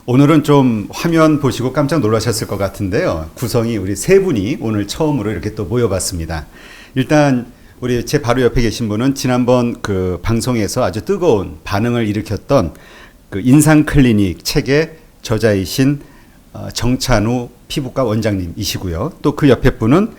오늘은 좀 화면 보시고 깜짝 놀라셨을 것 같은데요. 구성이 우리 세 분이 오늘 처음으로 이렇게 또 모여봤습니다. 일단 우리 제 바로 옆에 계신 분은 지난번 그 방송에서 아주 뜨거운 반응을 일으켰던 그 인상클리닉 책의 저자이신 정찬우 피부과 원장님이시고요. 또 그 옆에 분은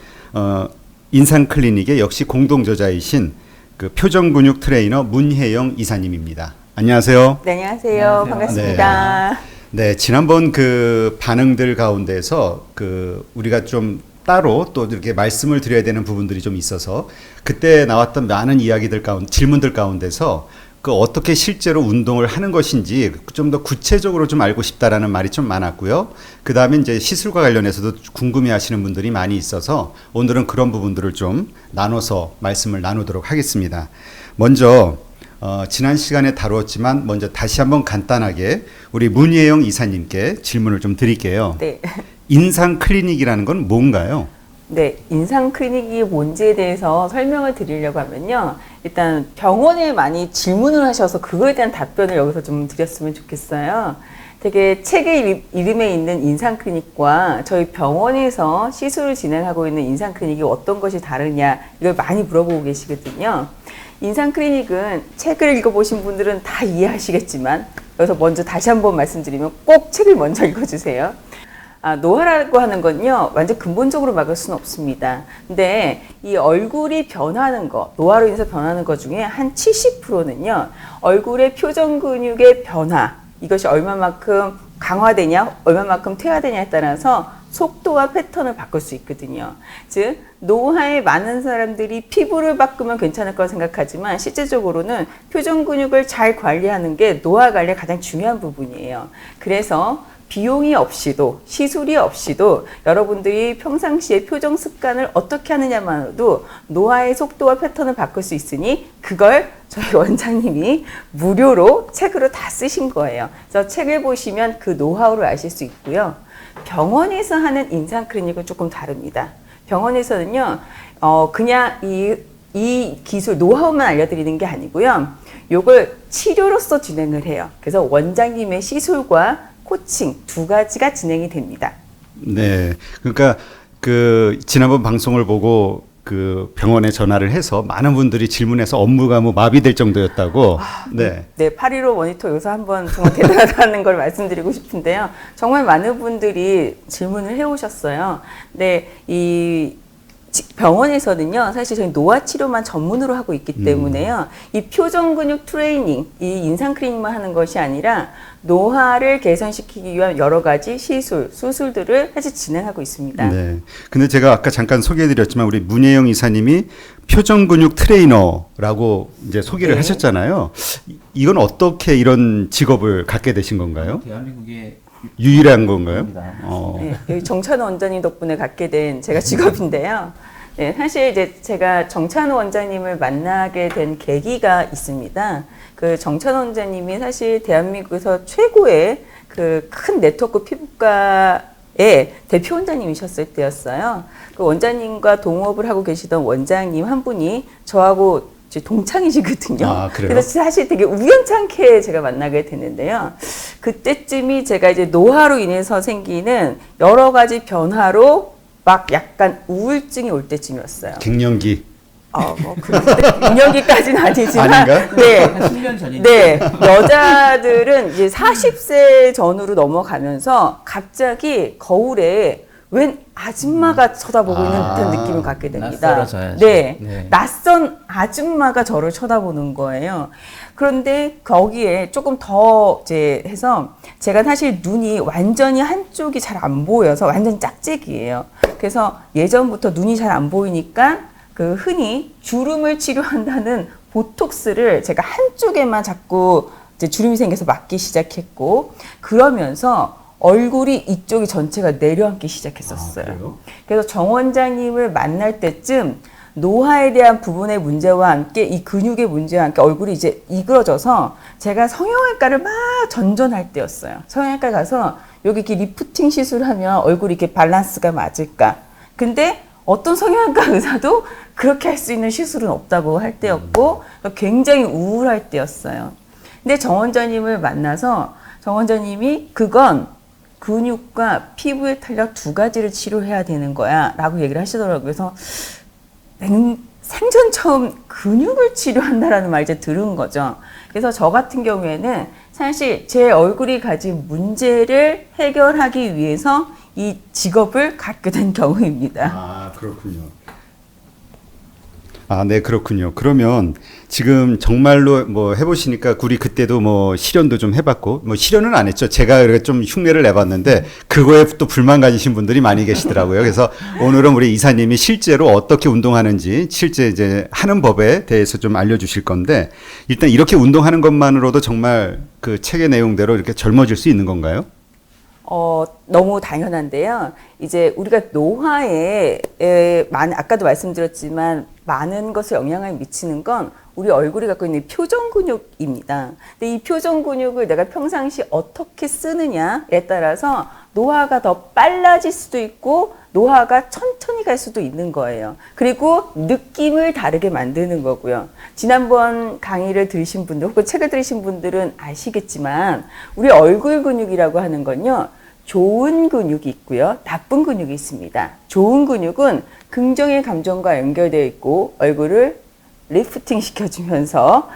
인상클리닉의 역시 공동저자이신 그 표정근육 트레이너 문혜영 이사님입니다. 안녕하세요. 네, 안녕하세요. 반갑습니다. 네, 지난번 그 반응들 가운데서 그 우리가 좀 따로 또 이렇게 말씀을 드려야 되는 부분들이 좀 있어서 그때 나왔던 많은 이야기들 가운데 질문들 가운데서 그 어떻게 실제로 운동을 하는 것인지 좀 더 구체적으로 좀 알고 싶다라는 말이 좀 많았고요. 그 다음에 이제 시술과 관련해서도 궁금해 하시는 분들이 많이 있어서 오늘은 그런 부분들을 좀 나눠서 말씀을 나누도록 하겠습니다. 먼저 지난 시간에 다루었지만 먼저 다시 한번 간단하게 우리 문예영 이사님께 질문을 좀 드릴게요. 네. 인상 클리닉이라는 건 뭔가요? 네, 인상 클리닉이 뭔지에 대해서 설명을 드리려고 하면요. 일단 병원에 많이 질문을 하셔서 그거에 대한 답변을 여기서 좀 드렸으면 좋겠어요. 되게 책의 이름에 있는 인상 클리닉과 저희 병원에서 시술을 진행하고 있는 인상 클리닉이 어떤 것이 다르냐 이걸 많이 물어보고 계시거든요. 인상 클리닉은 책을 읽어보신 분들은 다 이해하시겠지만 여기서 먼저 다시 한번 말씀드리면 꼭 책을 먼저 읽어주세요. 노화라고 하는 건요, 완전 근본적으로 막을 수는 없습니다. 근데 이 얼굴이 변하는 거, 노화로 인해서 변하는 것 중에 한 70%는요, 얼굴의 표정 근육의 변화, 이것이 얼마만큼 강화되냐, 얼마만큼 퇴화되냐에 따라서 속도와 패턴을 바꿀 수 있거든요. 즉, 노화에 많은 사람들이 피부를 바꾸면 괜찮을 거라 생각하지만 실제적으로는 표정 근육을 잘 관리하는 게 노화 관리의 가장 중요한 부분이에요. 그래서 비용이 없이도 시술이 없이도 여러분들이 평상시에 표정 습관을 어떻게 하느냐만으로도 노화의 속도와 패턴을 바꿀 수 있으니 그걸 저희 원장님이 무료로 책으로 다 쓰신 거예요. 그래서 책을 보시면 그 노하우를 아실 수 있고요. 병원에서 하는 인상 클리닉은 조금 다릅니다. 병원에서는요, 그냥 이 기술 노하우만 알려드리는 게 아니고요. 요걸 치료로서 진행을 해요. 그래서 원장님의 시술과 코칭 두 가지가 진행이 됩니다. 네, 그러니까 그 지난번 방송을 보고 그 병원에 전화를 해서 많은 분들이 질문해서 업무가 뭐 마비될 정도였다고. 네. 네, 815 모니터 여기서 한번 정말 대단하다는 걸 말씀드리고 싶은데요. 정말 많은 분들이 질문을 해오셨어요. 네, 이 병원에서는요, 사실 저희 노화 치료만 전문으로 하고 있기 때문에요, 이 표정 근육 트레이닝, 이 인상 클리닉만 하는 것이 아니라 노화를 개선시키기 위한 여러 가지 수술들을 사실 진행하고 있습니다. 네. 근데 제가 아까 잠깐 소개해드렸지만 우리 문예영 이사님이 표정 근육 트레이너라고 이제 소개를 네. 하셨잖아요. 이건 어떻게 이런 직업을 갖게 되신 건가요? 대한민국의 유일한 건가요? 네, 여기 정찬우 원장님 덕분에 갖게 된 제가 직업인데요. 네, 사실 이제 제가 정찬우 원장님을 만나게 된 계기가 있습니다. 그 정찬우 원장님이 사실 대한민국에서 최고의 그 큰 네트워크 피부과의 대표 원장님이셨을 때였어요. 그 원장님과 동업을 하고 계시던 원장님 한 분이 저하고 동창이시거든요. 아, 그래요? 그래서 사실 되게 우연찮게 제가 만나게 됐는데요. 그때쯤이 제가 이제 노화로 인해서 생기는 여러 가지 변화로 막 약간 우울증이 올 때쯤이었어요. 갱년기. 갱년기까지는 아니지만, 아닌가? 네, 한 10년 전이니까. 네, 여자들은 이제 40세 전후로 넘어가면서 갑자기 거울에 웬 아줌마가 쳐다보고 있는 듯한 느낌을 갖게 됩니다. 낯설어져야죠. 네, 네. 낯선 아줌마가 저를 쳐다보는 거예요. 그런데 거기에 조금 더 이제 해서 제가 사실 눈이 완전히 한쪽이 잘 안 보여서 완전 짝짝이에요. 그래서 예전부터 눈이 잘 안 보이니까 그 흔히 주름을 치료한다는 보톡스를 제가 한쪽에만 자꾸 이제 주름이 생겨서 맞기 시작했고, 그러면서 얼굴이 이쪽이 전체가 내려앉기 시작했었어요. 그래요? 그래서 정 원장님을 만날 때쯤 노화에 대한 부분의 문제와 함께 이 근육의 문제와 함께 얼굴이 이제 이그러져서 제가 성형외과를 막 전전할 때였어요. 성형외과 가서 여기 이렇게 리프팅 시술하면 얼굴이 이렇게 밸런스가 맞을까? 근데 어떤 성형외과 의사도 그렇게 할 수 있는 시술은 없다고 할 때였고 굉장히 우울할 때였어요. 근데 정 원장님을 만나서 정 원장님이 그건 근육과 피부의 탄력 두 가지를 치료해야 되는 거야 라고 얘기를 하시더라고요. 그래서 생전 처음 근육을 치료한다라는 말 이제 들은 거죠. 그래서 저 같은 경우에는 사실 제 얼굴이 가진 문제를 해결하기 위해서 이 직업을 갖게 된 경우입니다. 아, 그렇군요. 아, 네, 그렇군요. 그러면 지금 정말로 뭐 해보시니까 우리 그때도 뭐 실현도 좀 해봤고, 뭐 실현은 안 했죠. 제가 이렇게 좀 흉내를 내봤는데 그거에 또 불만 가지신 분들이 많이 계시더라고요. 그래서 오늘은 우리 이사님이 실제로 어떻게 운동하는지 실제 이제 하는 법에 대해서 좀 알려주실 건데, 일단 이렇게 운동하는 것만으로도 정말 그 책의 내용대로 이렇게 젊어질 수 있는 건가요? 너무 당연한데요. 이제 우리가 노화에 아까도 말씀드렸지만 많은 것을 영향을 미치는 건 우리 얼굴이 갖고 있는 표정 근육입니다. 근데 이 표정 근육을 내가 평상시 어떻게 쓰느냐에 따라서 노화가 더 빨라질 수도 있고 노화가 천천히 갈 수도 있는 거예요. 그리고 느낌을 다르게 만드는 거고요. 지난번 강의를 들으신 분들 혹은 책을 들으신 분들은 아시겠지만 우리 얼굴 근육이라고 하는 건요. 좋은 근육이 있고요. 나쁜 근육이 있습니다. 좋은 근육은 긍정의 감정과 연결되어 있고 얼굴을 리프팅 시켜주면서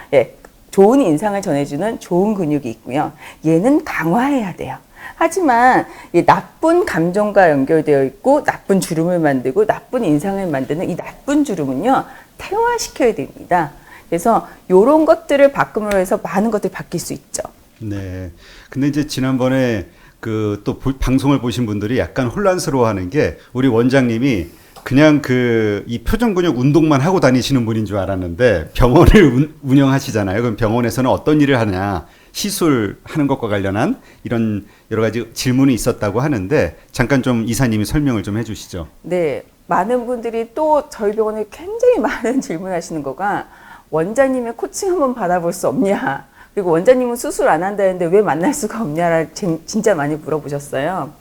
좋은 인상을 전해주는 좋은 근육이 있고요. 얘는 강화해야 돼요. 하지만 이 나쁜 감정과 연결되어 있고 나쁜 주름을 만들고 나쁜 인상을 만드는 이 나쁜 주름은요. 퇴화시켜야 됩니다. 그래서 이런 것들을 바꿈으로 해서 많은 것들이 바뀔 수 있죠. 네. 근데 이제 지난번에 그 또 방송을 보신 분들이 약간 혼란스러워하는 게 우리 원장님이 그냥 그 이 표정 근육 운동만 하고 다니시는 분인 줄 알았는데 병원을 운영하시잖아요. 그럼 병원에서는 어떤 일을 하냐? 시술하는 것과 관련한 이런 여러 가지 질문이 있었다고 하는데 잠깐 좀 이사님이 설명을 좀 해주시죠. 네, 많은 분들이 또 저희 병원에 굉장히 많은 질문하시는 거가 원장님의 코칭 한번 받아볼 수 없냐? 그리고 원장님은 수술 안 한다는데 왜 만날 수가 없냐를 진짜 많이 물어보셨어요.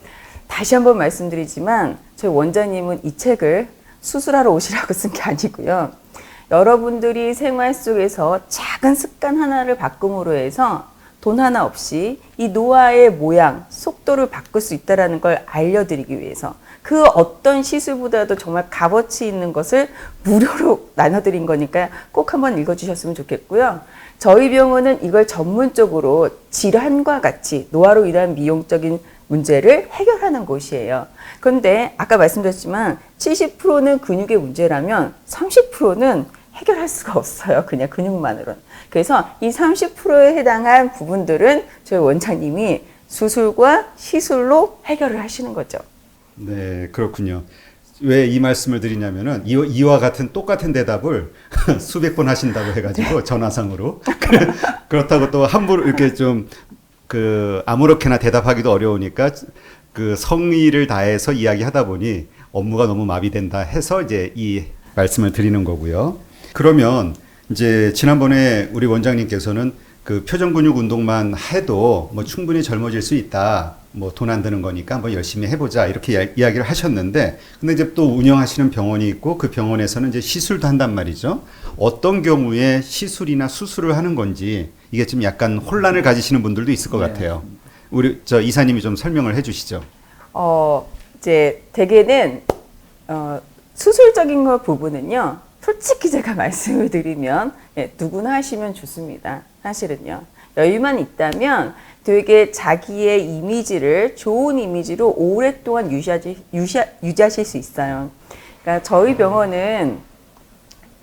다시 한번 말씀드리지만 저희 원장님은 이 책을 수술하러 오시라고 쓴 게 아니고요. 여러분들이 생활 속에서 작은 습관 하나를 바꿈으로 해서 돈 하나 없이 이 노화의 모양, 속도를 바꿀 수 있다는 걸 알려드리기 위해서 그 어떤 시술보다도 정말 값어치 있는 것을 무료로 나눠드린 거니까 꼭 한번 읽어주셨으면 좋겠고요. 저희 병원은 이걸 전문적으로 질환과 같이 노화로 인한 미용적인 문제를 해결하는 곳이에요. 그런데 아까 말씀드렸지만 70%는 근육의 문제라면 30%는 해결할 수가 없어요. 그냥 근육만으로는. 그래서 이 30%에 해당한 부분들은 저희 원장님이 수술과 시술로 해결을 하시는 거죠. 네, 그렇군요. 왜 이 말씀을 드리냐면은 이와 같은 똑같은 대답을 수백 번 하신다고 해가지고 전화상으로 그렇다고 또 함부로 이렇게 좀 그 아무렇게나 대답하기도 어려우니까 그 성의를 다해서 이야기하다 보니 업무가 너무 마비된다 해서 이제 이 말씀을 드리는 거고요. 그러면 이제 지난번에 우리 원장님께서는 그 표정 근육 운동만 해도 뭐 충분히 젊어질 수 있다. 뭐 돈 안 드는 거니까 한번 열심히 해보자 이렇게 이야기를 하셨는데, 근데 이제 또 운영하시는 병원이 있고 그 병원에서는 이제 시술도 한단 말이죠. 어떤 경우에 시술이나 수술을 하는 건지 이게 좀 약간 혼란을 가지시는 분들도 있을 것 같아요. 우리 저 이사님이 좀 설명을 해주시죠. 이제 대개는 수술적인 거 부분은요. 솔직히 제가 말씀을 드리면 누구나 하시면 좋습니다. 사실은요. 여유만 있다면 되게 자기의 이미지를 좋은 이미지로 오랫동안 유지하실 수 있어요. 그러니까 저희 병원은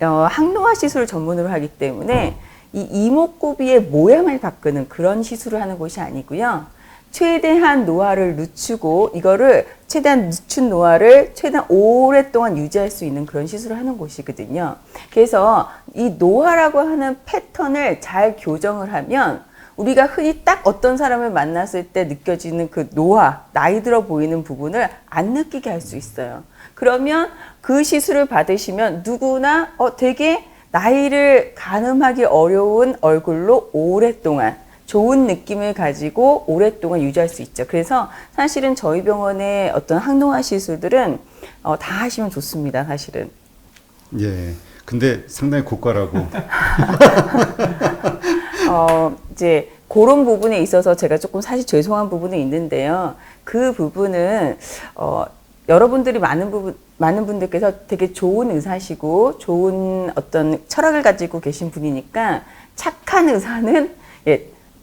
항노화 시술을 전문으로 하기 때문에 이 이목구비의 모양을 바꾸는 그런 시술을 하는 곳이 아니고요. 최대한 노화를 늦추고 이거를 최대한 늦춘 노화를 최대한 오랫동안 유지할 수 있는 그런 시술을 하는 곳이거든요. 그래서 이 노화라고 하는 패턴을 잘 교정을 하면 우리가 흔히 딱 어떤 사람을 만났을 때 느껴지는 그 노화, 나이 들어 보이는 부분을 안 느끼게 할 수 있어요. 그러면 그 시술을 받으시면 누구나 되게 나이를 가늠하기 어려운 얼굴로 오랫동안 좋은 느낌을 가지고 오랫동안 유지할 수 있죠. 그래서 사실은 저희 병원의 어떤 항노화 시술들은 다 하시면 좋습니다. 사실은. 예. 근데 상당히 고가라고. 이제 그런 부분에 있어서 제가 조금 사실 죄송한 부분은 있는데요. 그 부분은 여러분들이 많은 분들께서 되게 좋은 의사시고 좋은 어떤 철학을 가지고 계신 분이니까 착한 의사는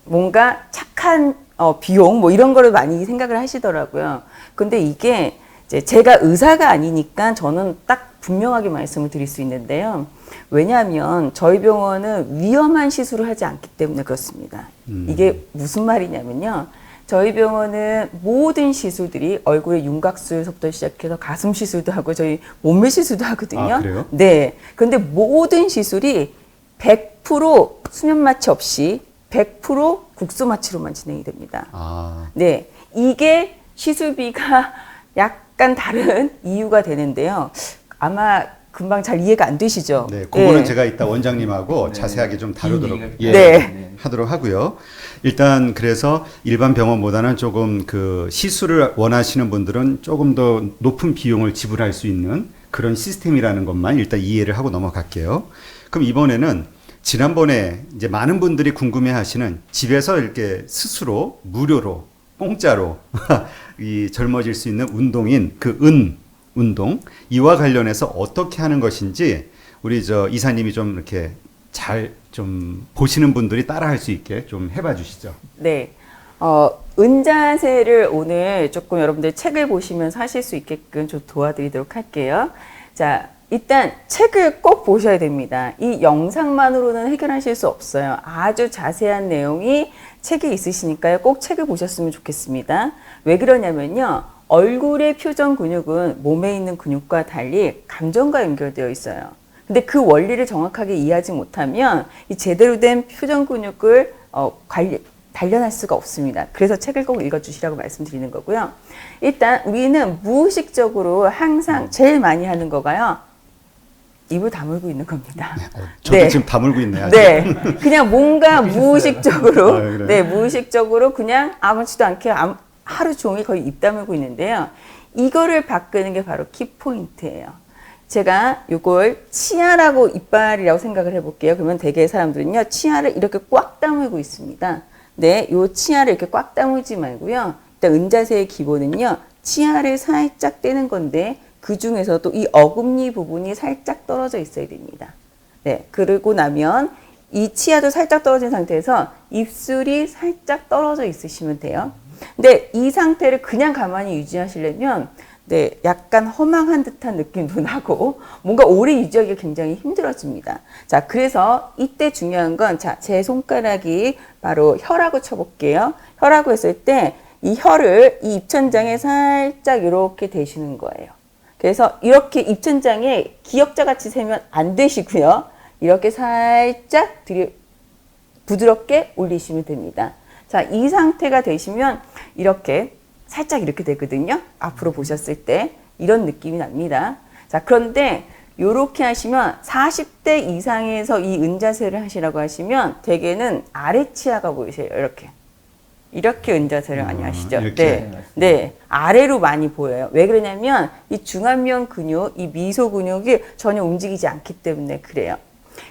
뭔가 착한 비용 뭐 이런 거를 많이 생각을 하시더라고요. 근데 이게 이제 제가 의사가 아니니까 저는 딱 분명하게 말씀을 드릴 수 있는데요. 왜냐하면 저희 병원은 위험한 시술을 하지 않기 때문에 그렇습니다. 이게 무슨 말이냐면요. 저희 병원은 모든 시술들이 얼굴의 윤곽술부터 시작해서 가슴 시술도 하고 저희 몸매 시술도 하거든요. 아, 그래요? 네. 근데 모든 시술이 100% 수면 마취 없이 100% 국소 마취로만 진행이 됩니다. 아, 네. 이게 시술비가 약간 다른 이유가 되는데요. 아마 금방 잘 이해가 안 되시죠? 네, 그거는 예. 제가 이따 원장님하고 자세하게 좀 다루도록 네. 하도록 하고요. 일단 그래서 일반 병원보다는 조금 그 시술을 원하시는 분들은 조금 더 높은 비용을 지불할 수 있는 그런 시스템이라는 것만 일단 이해를 하고 넘어갈게요. 그럼 이번에는 지난번에 이제 많은 분들이 궁금해하시는 집에서 이렇게 스스로 무료로 공짜로 이 젊어질 수 있는 운동인 그 운동 이와 관련해서 어떻게 하는 것인지 우리 저 이사님이 좀 이렇게 잘 좀 보시는 분들이 따라할 수 있게 좀 해봐 주시죠. 네. 은자세를 오늘 조금 여러분들 책을 보시면서 하실 수 있게끔 좀 도와드리도록 할게요. 자, 일단 책을 꼭 보셔야 됩니다. 이 영상만으로는 해결하실 수 없어요. 아주 자세한 내용이 책에 있으시니까요. 꼭 책을 보셨으면 좋겠습니다. 왜 그러냐면요. 얼굴의 표정 근육은 몸에 있는 근육과 달리 감정과 연결되어 있어요. 근데 그 원리를 정확하게 이해하지 못하면 이 제대로 된 표정 근육을 단련할 수가 없습니다. 그래서 책을 꼭 읽어주시라고 말씀드리는 거고요. 일단 우리는 무의식적으로 항상 제일 많이 하는 거가요. 입을 다물고 있는 겁니다. 저도 네. 지금 다물고 있네요. 아직. 네. 그냥 뭔가 무의식적으로, 아, 그래요? 네, 무의식적으로 그냥 아무렇지도 않게 하루 종일 거의 입 다물고 있는데요. 이거를 바꾸는 게 바로 키포인트예요. 제가 요걸 치아라고 이빨이라고 생각을 해볼게요. 그러면 대개 사람들은요, 치아를 이렇게 꽉 다물고 있습니다. 네, 요 치아를 이렇게 꽉 다물지 말고요. 일단 은자세의 기본은요, 치아를 살짝 떼는 건데, 그 중에서도 이 어금니 부분이 살짝 떨어져 있어야 됩니다. 네, 그러고 나면 이 치아도 살짝 떨어진 상태에서 입술이 살짝 떨어져 있으시면 돼요. 근데 이 상태를 그냥 가만히 유지하시려면 네, 약간 허망한 듯한 느낌도 나고 뭔가 오래 유지하기가 굉장히 힘들어집니다. 자, 그래서 이때 중요한 건 자, 제 손가락이 바로 혀라고 쳐볼게요. 혀라고 했을 때 이 혀를 이 입천장에 살짝 이렇게 대시는 거예요. 그래서 이렇게 입천장에 기역자 같이 세면 안 되시고요. 이렇게 살짝 부드럽게 올리시면 됩니다. 자, 이 상태가 되시면 이렇게 살짝 이렇게 되거든요. 앞으로 보셨을 때 이런 느낌이 납니다. 자, 그런데 이렇게 하시면 40대 이상에서 이 은자세를 하시라고 하시면 대개는 아래 치아가 보이세요. 이렇게 은자세를 많이 하시죠. 이렇게. 네, 아래로 많이 보여요. 왜 그러냐면 이 중안면 근육, 이 미소 근육이 전혀 움직이지 않기 때문에 그래요.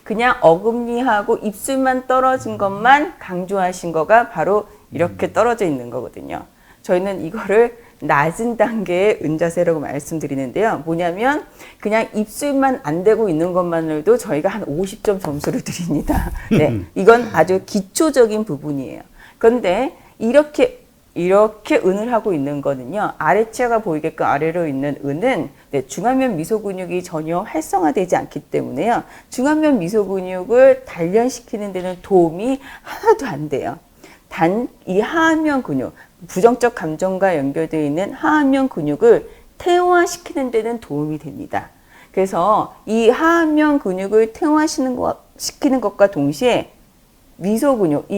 그냥 어금니하고 입술만 떨어진 것만 강조하신 거가 바로 이렇게 떨어져 있는 거거든요. 저희는 이거를 낮은 단계의 은자세라고 말씀드리는데요. 뭐냐면 그냥 입술만 안 대고 있는 것만으로도 저희가 한 50점 점수를 드립니다. 네, 이건 아주 기초적인 부분이에요. 그런데 이렇게 은을 하고 있는 거는요. 아래치아가 보이게끔 아래로 있는 은은 네, 중안면 미소 근육이 전혀 활성화되지 않기 때문에요. 중안면 미소 근육을 단련시키는 데는 도움이 하나도 안 돼요. 단 이 하안면 근육, 부정적 감정과 연결되어 있는 하안면 근육을 태화시키는 데는 도움이 됩니다. 그래서 이 하안면 근육을 태화시키는 것과 동시에 미소 근육,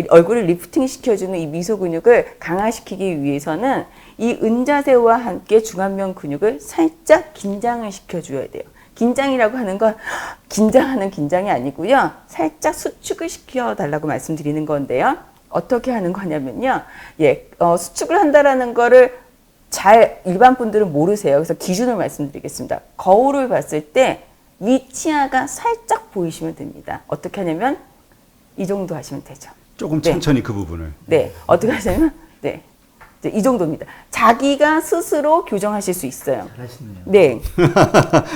얼굴을 리프팅 시켜주는 이 미소 근육을 강화시키기 위해서는 이 은자세와 함께 중안면 근육을 살짝 긴장을 시켜줘야 돼요. 긴장이라고 하는 건 긴장하는 긴장이 아니고요. 살짝 수축을 시켜달라고 말씀드리는 건데요. 어떻게 하는 거냐면요. 수축을 한다라는 거를 잘 일반 분들은 모르세요. 그래서 기준을 말씀드리겠습니다. 거울을 봤을 때 위치아가 살짝 보이시면 됩니다. 어떻게 하냐면 이 정도 하시면 되죠. 조금 네. 천천히 그 부분을. 네. 어떻게 하시냐면, 네. 이제 이 정도입니다. 자기가 스스로 교정하실 수 있어요. 잘하시네요. 네.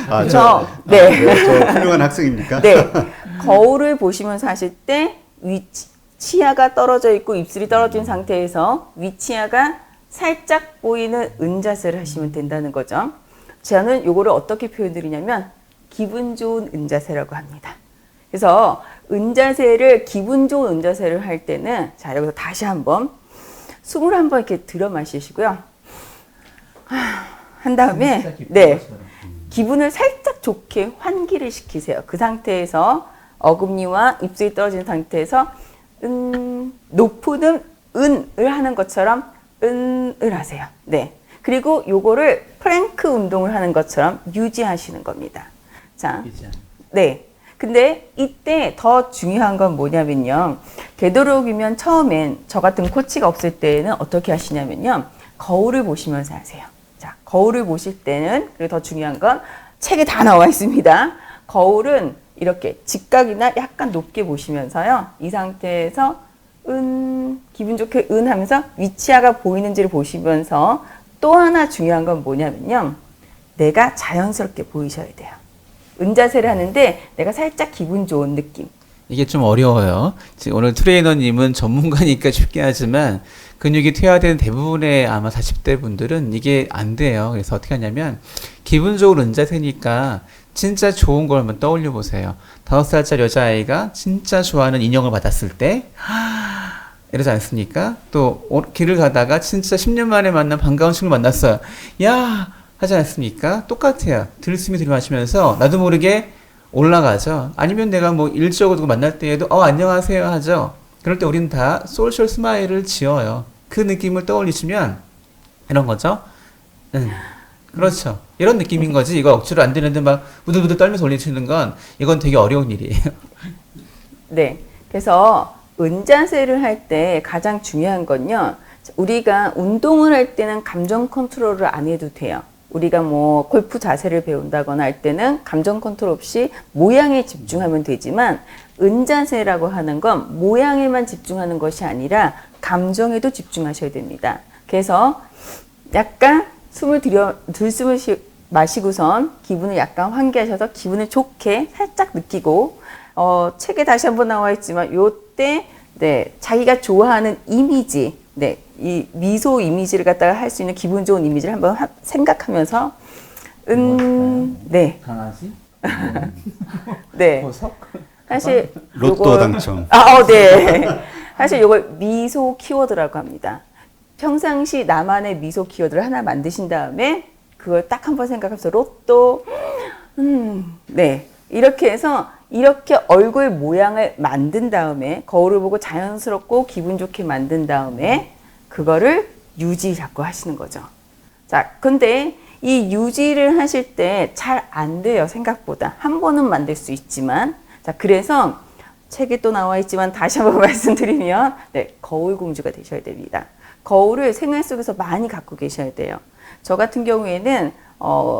아, 그래서, 네. 저 훌륭한 학생입니까? 네. 거울을 보시면서 하실 때 치아가 떨어져 있고 입술이 떨어진 상태에서 위치아가 살짝 보이는 은자세를 하시면 된다는 거죠. 저는 요거를 어떻게 표현드리냐면 기분 좋은 은자세라고 합니다. 그래서 은자세를 기분 좋은 은자세를 할 때는 자 여기서 다시 한번 숨을 한번 이렇게 들여 마시시고요. 한 다음에 네 기분을 살짝 좋게 환기를 시키세요. 그 상태에서 어금니와 입술이 떨어진 상태에서 높은 은을 하는 것처럼 은을 하세요. 네. 그리고 요거를 플랭크 운동을 하는 것처럼 유지하시는 겁니다. 자, 네. 근데 이때 더 중요한 건 뭐냐면요. 되도록이면 처음엔 저 같은 코치가 없을 때는 어떻게 하시냐면요. 거울을 보시면서 하세요. 자, 거울을 보실 때는 그리고 더 중요한 건 책에 다 나와 있습니다. 거울은 이렇게 직각이나 약간 높게 보시면서요. 이 상태에서 기분 좋게 하면서 위치아가 보이는지를 보시면서 또 하나 중요한 건 뭐냐면요. 내가 자연스럽게 보이셔야 돼요. 은자세를 하는데 내가 살짝 기분 좋은 느낌. 이게 좀 어려워요. 지금 오늘 트레이너님은 전문가니까 쉽게 하지만 근육이 퇴화된 대부분의 아마 40대 분들은 이게 안 돼요. 그래서 어떻게 하냐면 기분 좋은 은자세니까 진짜 좋은 걸 한번 떠올려 보세요. 5살짜리 여자아이가 진짜 좋아하는 인형을 받았을 때 이러지 않습니까? 또 길을 가다가 진짜 10년 만에 만난 반가운 친구를 만났어요. 야! 하지 않습니까? 똑같아요. 들숨이 들이마시면서 나도 모르게 올라가죠. 아니면 내가 뭐 일적으로 만날 때에도 안녕하세요 하죠. 그럴 때 우리는 다 소셜 스마일을 지어요. 그 느낌을 떠올리시면 이런 거죠. 그렇죠. 이런 느낌인 거지. 이거 억지로 안 되는데 막 우들우들 떨면서 올리시는 건 이건 되게 어려운 일이에요. 네. 그래서 은자세를 할 때 가장 중요한 건요. 우리가 운동을 할 때는 감정 컨트롤을 안 해도 돼요. 우리가 뭐 골프 자세를 배운다거나 할 때는 감정 컨트롤 없이 모양에 집중하면 되지만 은자세라고 하는 건 모양에만 집중하는 것이 아니라 감정에도 집중하셔야 됩니다. 그래서 약간 들숨을 마시고선 기분을 약간 환기하셔서 기분을 좋게 살짝 느끼고 책에 다시 한번 나와 있지만 요때 네, 자기가 좋아하는 이미지 네, 이 미소 이미지를 갖다가 할 수 있는 기분 좋은 이미지를 한번 생각하면서 네. 강아지? 네. 보석? 사실 로또 당첨. 네. 사실 요걸 미소 키워드라고 합니다. 평상시 나만의 미소 키워드를 하나 만드신 다음에 그걸 딱 한번 생각하면서 로또 네. 이렇게 해서 이렇게 얼굴 모양을 만든 다음에 거울을 보고 자연스럽고 기분 좋게 만든 다음에 그거를 유지 자꾸 하시는 거죠. 자, 근데 이 유지를 하실 때 잘 안 돼요. 생각보다. 한 번은 만들 수 있지만 자, 그래서 책에 또 나와 있지만 다시 한번 말씀드리면 네, 거울 공주가 되셔야 됩니다. 거울을 생활 속에서 많이 갖고 계셔야 돼요. 저 같은 경우에는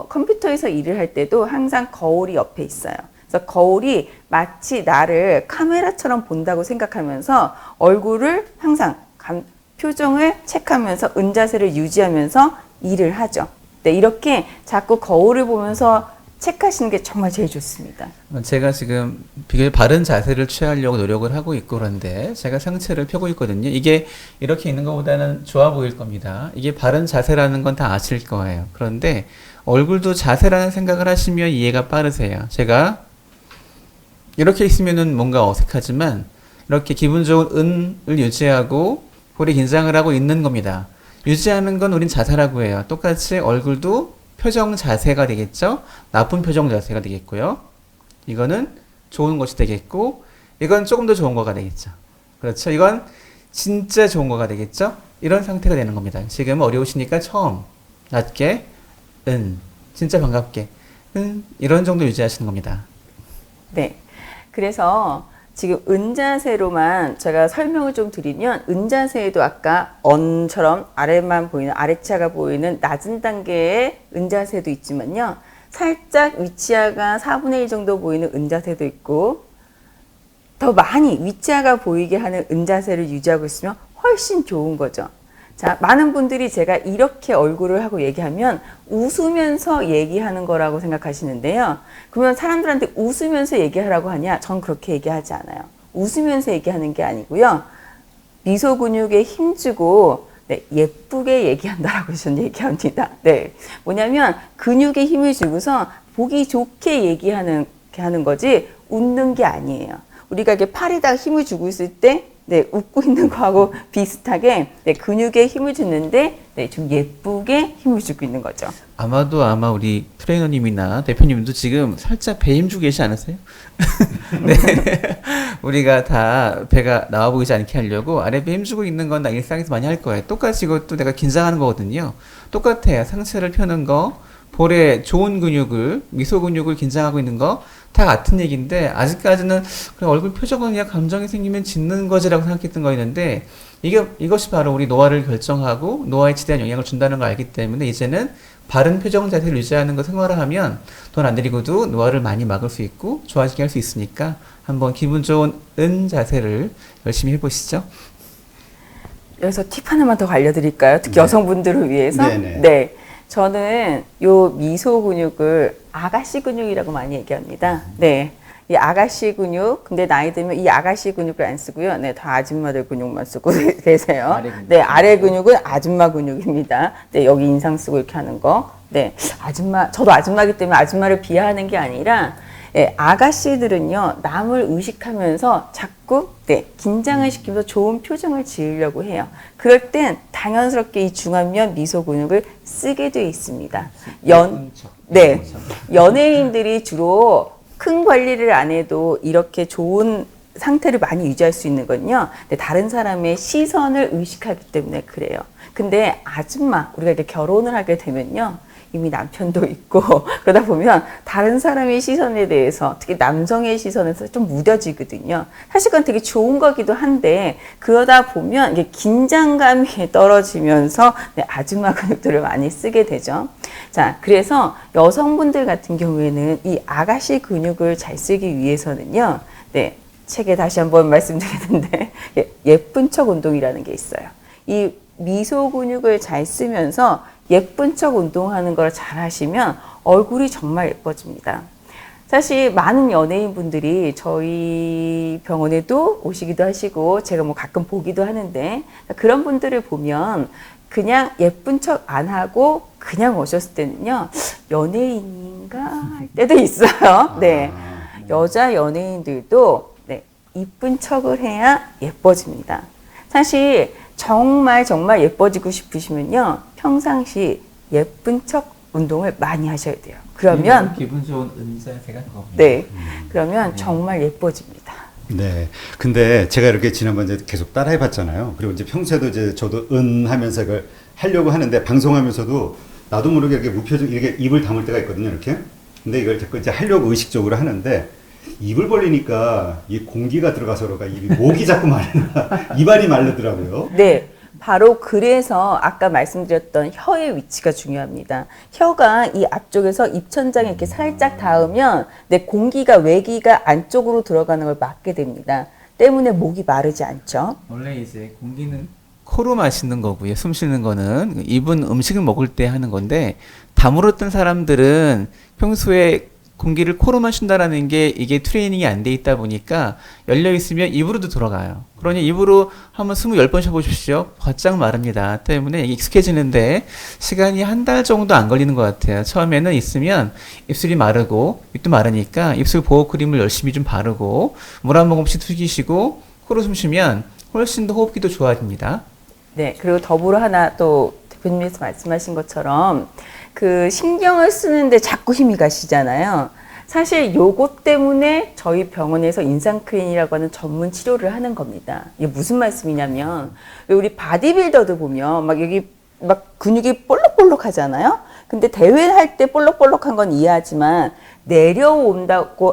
컴퓨터에서 일을 할 때도 항상 거울이 옆에 있어요. 그래서 거울이 마치 나를 카메라처럼 본다고 생각하면서 얼굴을 항상 표정을 체크하면서 은자세를 유지하면서 일을 하죠. 네, 이렇게 자꾸 거울을 보면서 체크하시는 게 정말 제일 좋습니다. 제가 지금 비교적 바른 자세를 취하려고 노력을 하고 있고 그런데 제가 상체를 펴고 있거든요. 이게 이렇게 있는 것보다는 좋아 보일 겁니다. 이게 바른 자세라는 건 다 아실 거예요. 그런데 얼굴도 자세라는 생각을 하시면 이해가 빠르세요. 제가 이렇게 있으면은 뭔가 어색하지만 이렇게 기분 좋은 은을 유지하고 볼이 긴장을 하고 있는 겁니다. 유지하는 건 우린 자세라고 해요. 똑같이 얼굴도 표정 자세가 되겠죠. 나쁜 표정 자세가 되겠고요. 이거는 좋은 것이 되겠고 이건 조금 더 좋은 거가 되겠죠. 그렇죠. 이건 진짜 좋은 거가 되겠죠. 이런 상태가 되는 겁니다. 지금 어려우시니까 처음 낮게 진짜 반갑게 이런 정도 유지하시는 겁니다. 네. 그래서 지금 은자세로만 제가 설명을 좀 드리면 은자세에도 아까 언처럼 아래만 보이는 아래치아가 보이는 낮은 단계의 은자세도 있지만요. 살짝 위치아가 4분의 1 정도 보이는 은자세도 있고 더 많이 위자가 보이게 하는 은자세를 유지하고 있으면 훨씬 좋은 거죠. 자, 많은 분들이 제가 이렇게 얼굴을 하고 얘기하면 웃으면서 얘기하는 거라고 생각하시는데요. 그러면 사람들한테 웃으면서 얘기하라고 하냐? 전 그렇게 얘기하지 않아요. 웃으면서 얘기하는 게 아니고요. 미소 근육에 힘주고 네, 예쁘게 얘기한다라고 저는 얘기합니다. 네, 뭐냐면 근육에 힘을 주고서 보기 좋게 얘기하는 하는 거지 웃는 게 아니에요. 우리가 이렇게 팔에다가 힘을 주고 있을 때 네, 웃고 있는 거하고 비슷하게 네, 근육에 힘을 주는데 네, 좀 예쁘게 힘을 주고 있는 거죠. 아마 우리 트레이너님이나 대표님도 지금 살짝 배 힘주고 계시지 않으세요? 네. 우리가 다 배가 나와 보이지 않게 하려고 아래 배 힘주고 있는 건 나 일상에서 많이 할 거예요. 똑같이 이것도 내가 긴장하는 거거든요. 똑같아요. 상체를 펴는 거, 볼에 좋은 근육을, 미소 근육을 긴장하고 있는 거 다 같은 얘기인데 아직까지는 그냥 얼굴 표정은 그냥 감정이 생기면 짓는 거지라고 생각했던 거였는데 이것이 바로 우리 노화를 결정하고 노화에 지대한 영향을 준다는 걸 알기 때문에 이제는 바른 표정 자세를 유지하는 거 생활화하면 돈 안 들이고도 노화를 많이 막을 수 있고 좋아지게 할 수 있으니까 한번 기분 좋은 은 자세를 열심히 해보시죠. 여기서 팁 하나만 더 알려드릴까요? 특히 네. 여성분들을 위해서. 네네. 네. 저는 요 미소 근육을 아가씨 근육이라고 많이 얘기합니다. 네. 이 아가씨 근육, 근데 나이 들면 이 아가씨 근육을 안 쓰고요. 네, 다 아줌마들 근육만 쓰고 계세요. 아래 근육. 네, 아래 근육은 아줌마 근육입니다. 네, 여기 인상 쓰고 이렇게 하는 거. 네, 아줌마, 저도 아줌마기 때문에 아줌마를 비하하는 게 아니라, 네, 아가씨들은요, 남을 의식하면서 자꾸, 네, 긴장을 시키면서 좋은 표정을 지으려고 해요. 그럴 땐 당연스럽게 이 중안면 미소 근육을 쓰게 돼 있습니다. 네, 연예인들이 주로 큰 관리를 안 해도 이렇게 좋은 상태를 많이 유지할 수 있는 건요. 근데 다른 사람의 시선을 의식하기 때문에 그래요. 근데 아줌마, 우리가 이렇게 결혼을 하게 되면요. 이미 남편도 있고 그러다 보면 다른 사람의 시선에 대해서 특히 남성의 시선에서 좀 무뎌지거든요. 사실 그건 되게 좋은 거기도 한데 그러다 보면 이게 긴장감이 떨어지면서 네, 아줌마 근육들을 많이 쓰게 되죠. 자, 그래서 여성분들 같은 경우에는 이 아가씨 근육을 잘 쓰기 위해서는요. 네, 책에 다시 한번 말씀드리는데 예쁜 척 운동이라는 게 있어요. 이 미소 근육을 잘 쓰면서 예쁜 척 운동하는 걸 잘 하시면 얼굴이 정말 예뻐집니다. 사실 많은 연예인분들이 저희 병원에도 오시기도 하시고 제가 뭐 가끔 보기도 하는데 그런 분들을 보면 그냥 예쁜 척 안 하고 그냥 오셨을 때는요. 연예인인가 할 때도 있어요. 네. 여자 연예인들도 네, 이쁜 척을 해야 예뻐집니다. 사실 정말 예뻐지고 싶으시면요. 평상시 예쁜 척 운동을 많이 하셔야 돼요. 그러면 기분 좋은 은자세가 그겁니다. 네. 그러면 정말 예뻐집니다. 네. 근데 제가 이렇게 지난번 이제 계속 따라해 봤잖아요. 그리고 이제 평소에도 이제 저도 하면서 이걸 하려고 하는데 방송하면서도 나도 모르게 이렇게 무표정 이렇게 입을 다물 때가 있거든요. 이렇게. 근데 이걸 자꾸 이제 하려고 의식적으로 하는데 입을 벌리니까 이 공기가 들어가서 그런가 입이 목이 자꾸 마르나 입안이 마르더라고요. 네. 바로 그래서 아까 말씀드렸던 혀의 위치가 중요합니다. 혀가 이 앞쪽에서 입천장에 이렇게 살짝 닿으면 내 공기가 외기가 안쪽으로 들어가는 걸 막게 됩니다. 때문에 목이 마르지 않죠. 원래 이제 공기는 코로 마시는 거고요. 숨 쉬는 거는 입은 음식을 먹을 때 하는 건데 다물었던 사람들은 평소에 공기를 코로 마신다라는 게 이게 트레이닝이 안 돼 있다 보니까 열려 있으면 입으로도 들어가요. 그러니 입으로 한번 20번 쉬어보십시오. 바짝 마릅니다. 때문에 이게 익숙해지는데 시간이 한 달 정도 안 걸리는 것 같아요. 처음에는 있으면 입술이 마르고 입도 마르니까 입술 보호 크림을 열심히 좀 바르고 물 한 모금씩 튀기시고 코로 숨 쉬면 훨씬 더 호흡기도 좋아집니다. 네. 그리고 더불어 하나 또 대표님께서 말씀하신 것처럼 그 신경을 쓰는데 자꾸 힘이 가시잖아요. 사실 요것 때문에 저희 병원에서 인상크린이라고 하는 전문 치료를 하는 겁니다. 이게 무슨 말씀이냐면 우리 바디빌더도 보면 막 여기 막 근육이 볼록볼록 하잖아요. 근데 대회할 때 볼록볼록한 건 이해하지만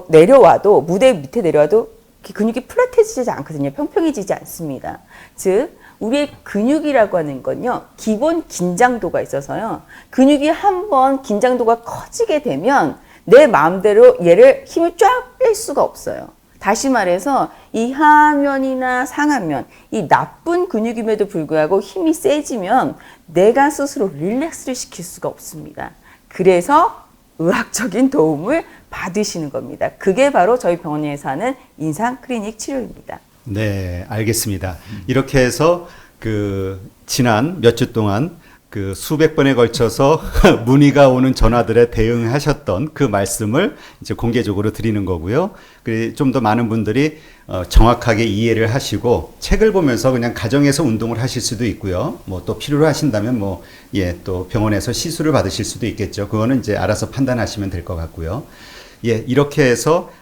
내려와도 무대 밑에 내려와도 근육이 플랫해지지 않거든요. 평평해지지 않습니다. 즉 우리의 근육이라고 하는 건요. 기본 긴장도가 있어서요. 근육이 한번 긴장도가 커지게 되면 내 마음대로 얘를 힘을 쫙 뺄 수가 없어요. 다시 말해서 이 하안면이나 상안면, 이 나쁜 근육임에도 불구하고 힘이 세지면 내가 스스로 릴렉스를 시킬 수가 없습니다. 그래서 의학적인 도움을 받으시는 겁니다. 그게 바로 저희 병원에서 하는 인상 클리닉 치료입니다. 네, 알겠습니다. 이렇게 해서 지난 몇 주 동안 수백 번에 걸쳐서 문의가 오는 전화들에 대응하셨던 그 말씀을 이제 공개적으로 드리는 거고요. 좀 더 많은 분들이 정확하게 이해를 하시고 책을 보면서 그냥 가정에서 운동을 하실 수도 있고요. 뭐 또 필요로 하신다면 또 병원에서 시술을 받으실 수도 있겠죠. 그거는 이제 알아서 판단하시면 될 것 같고요. 이렇게 해서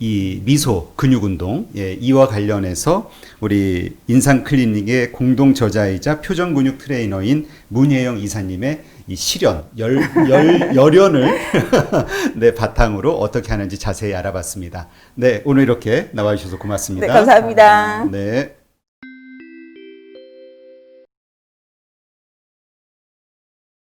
이 미소 근육 운동, 이와 관련해서 우리 인상 클리닉의 공동 저자이자 표정 근육 트레이너인 문혜영 이사님의 이 열연을 네, 바탕으로 어떻게 하는지 자세히 알아봤습니다. 네, 오늘 이렇게 나와주셔서 고맙습니다. 네, 감사합니다. 네.